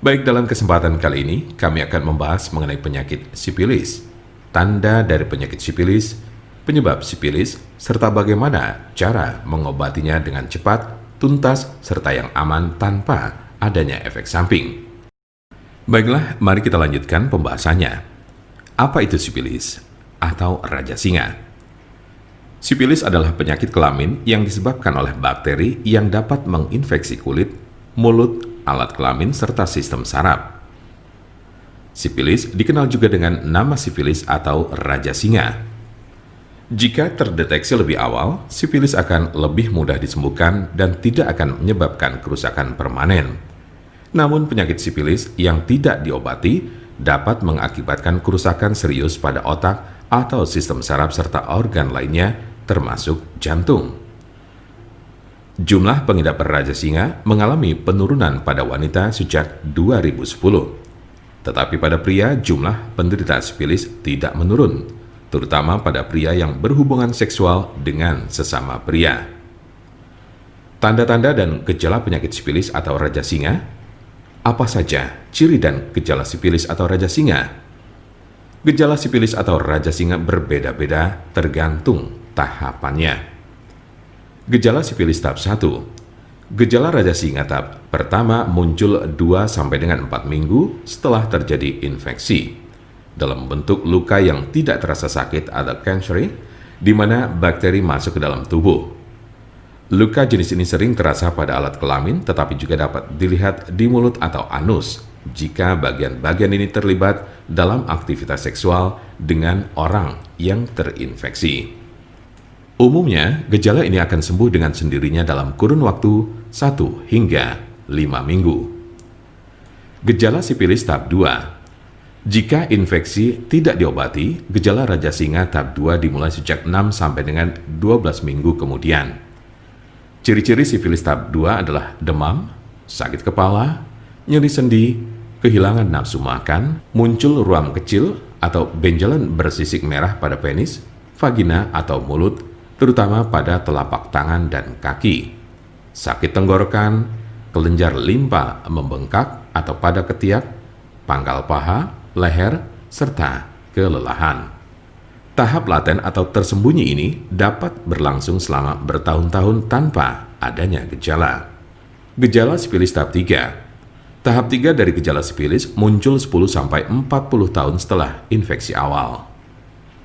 Baik, dalam kesempatan kali ini, kami akan membahas mengenai penyakit sipilis, tanda dari penyakit sipilis, penyebab sipilis, serta bagaimana cara mengobatinya dengan cepat, tuntas, serta yang aman tanpa adanya efek samping. Baiklah, mari kita lanjutkan pembahasannya. Apa itu sipilis atau raja singa? Sipilis adalah penyakit kelamin yang disebabkan oleh bakteri yang dapat menginfeksi kulit, mulut, alat kelamin, serta sistem saraf. Sipilis dikenal juga dengan nama sifilis atau raja singa. Jika terdeteksi lebih awal, sipilis akan lebih mudah disembuhkan dan tidak akan menyebabkan kerusakan permanen. Namun penyakit sipilis yang tidak diobati dapat mengakibatkan kerusakan serius pada otak atau sistem saraf serta organ lainnya termasuk jantung. Jumlah pengidap raja singa mengalami penurunan pada wanita sejak 2010. Tetapi pada pria, jumlah penderita sipilis tidak menurun, terutama pada pria yang berhubungan seksual dengan sesama pria. Tanda-tanda dan gejala penyakit sipilis atau raja singa. Apa saja ciri dan gejala sipilis atau raja singa? Gejala sipilis atau raja singa berbeda-beda tergantung tahapannya. Gejala sipilis tahap 1. Gejala raja singa tahap pertama muncul 2-4 minggu setelah terjadi infeksi dalam bentuk luka yang tidak terasa sakit atau cancer, di mana bakteri masuk ke dalam tubuh. Luka jenis ini sering terasa pada alat kelamin, tetapi juga dapat dilihat di mulut atau anus jika bagian-bagian ini terlibat dalam aktivitas seksual dengan orang yang terinfeksi. Umumnya, gejala ini akan sembuh dengan sendirinya dalam kurun waktu 1 hingga 5 minggu. Gejala sipilis tahap 2. Jika infeksi tidak diobati, gejala raja singa tahap 2 dimulai sejak 6-12 minggu kemudian. Ciri-ciri sipilis tahap 2 adalah demam, sakit kepala, nyeri sendi, kehilangan nafsu makan, muncul ruam kecil atau benjolan bersisik merah pada penis, vagina atau mulut, terutama pada telapak tangan dan kaki, sakit tenggorokan, kelenjar limpa membengkak atau pada ketiak, pangkal paha, leher, serta kelelahan. Tahap laten atau tersembunyi ini dapat berlangsung selama bertahun-tahun tanpa adanya gejala. Gejala sipilis tahap 3. Tahap 3 dari gejala sipilis muncul 10-40 tahun setelah infeksi awal.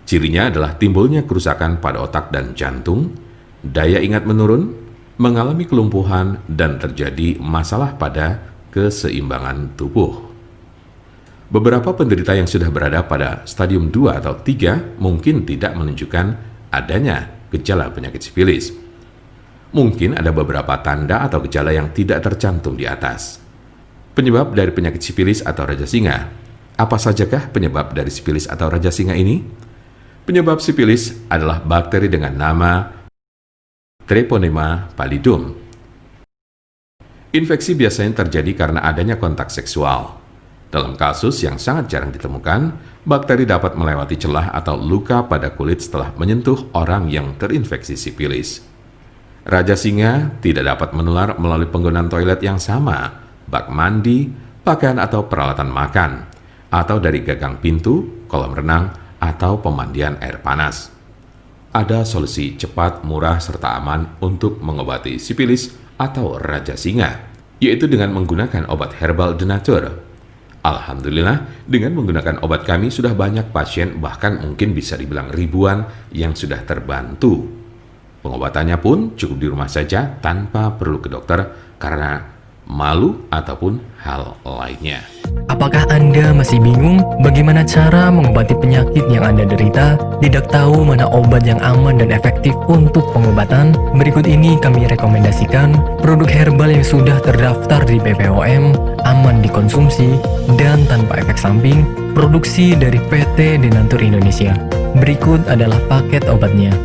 Cirinya adalah timbulnya kerusakan pada otak dan jantung, daya ingat menurun, mengalami kelumpuhan, dan terjadi masalah pada keseimbangan tubuh. Beberapa penderita yang sudah berada pada stadium 2 atau 3 mungkin tidak menunjukkan adanya gejala penyakit sipilis. Mungkin ada beberapa tanda atau gejala yang tidak tercantum di atas. Penyebab dari penyakit sipilis atau raja singa. Apa sajakah penyebab dari sipilis atau raja singa ini? Penyebab sipilis adalah bakteri dengan nama Treponema pallidum. Infeksi biasanya terjadi karena adanya kontak seksual. Dalam kasus yang sangat jarang ditemukan, bakteri dapat melewati celah atau luka pada kulit setelah menyentuh orang yang terinfeksi sipilis. Raja singa tidak dapat menular melalui penggunaan toilet yang sama, bak mandi, pakaian atau peralatan makan, atau dari gagang pintu, kolam renang, atau pemandian air panas. Ada solusi cepat, murah, serta aman untuk mengobati sipilis atau raja singa, yaitu dengan menggunakan obat herbal de nature. Alhamdulillah, dengan menggunakan obat kami sudah banyak pasien, bahkan mungkin bisa dibilang ribuan yang sudah terbantu. Pengobatannya pun cukup di rumah saja tanpa perlu ke dokter karena malu ataupun hal lainnya. Apakah Anda masih bingung bagaimana cara mengobati penyakit yang Anda derita? Tidak tahu mana obat yang aman dan efektif untuk pengobatan? Berikut ini kami rekomendasikan produk herbal yang sudah terdaftar di BPOM, aman dikonsumsi, dan tanpa efek samping, produksi dari PT Denatur Indonesia. Berikut adalah paket obatnya.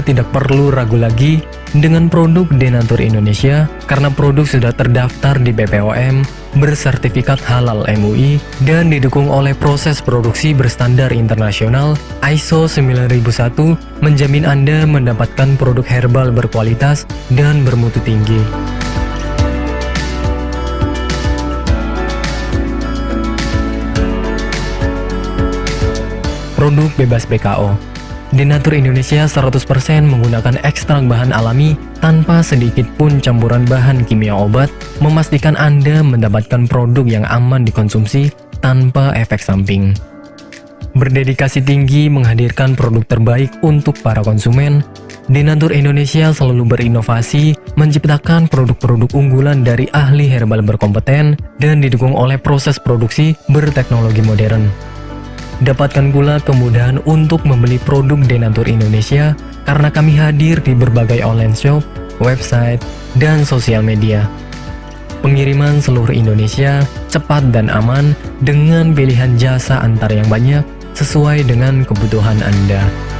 Anda tidak perlu ragu lagi dengan produk Denatur Indonesia karena produk sudah terdaftar di BPOM, bersertifikat halal MUI, dan didukung oleh proses produksi berstandar internasional ISO 9001, menjamin Anda mendapatkan produk herbal berkualitas dan bermutu tinggi. Produk bebas BKO. Denatur Indonesia 100% menggunakan ekstrak bahan alami tanpa sedikit pun campuran bahan kimia obat, memastikan Anda mendapatkan produk yang aman dikonsumsi tanpa efek samping. Berdedikasi tinggi menghadirkan produk terbaik untuk para konsumen, Denatur Indonesia selalu berinovasi, menciptakan produk-produk unggulan dari ahli herbal berkompeten dan didukung oleh proses produksi berteknologi modern. Dapatkan pula kemudahan untuk membeli produk Denatur Indonesia karena kami hadir di berbagai online shop, website, dan sosial media. Pengiriman seluruh Indonesia cepat dan aman dengan pilihan jasa antar yang banyak sesuai dengan kebutuhan Anda.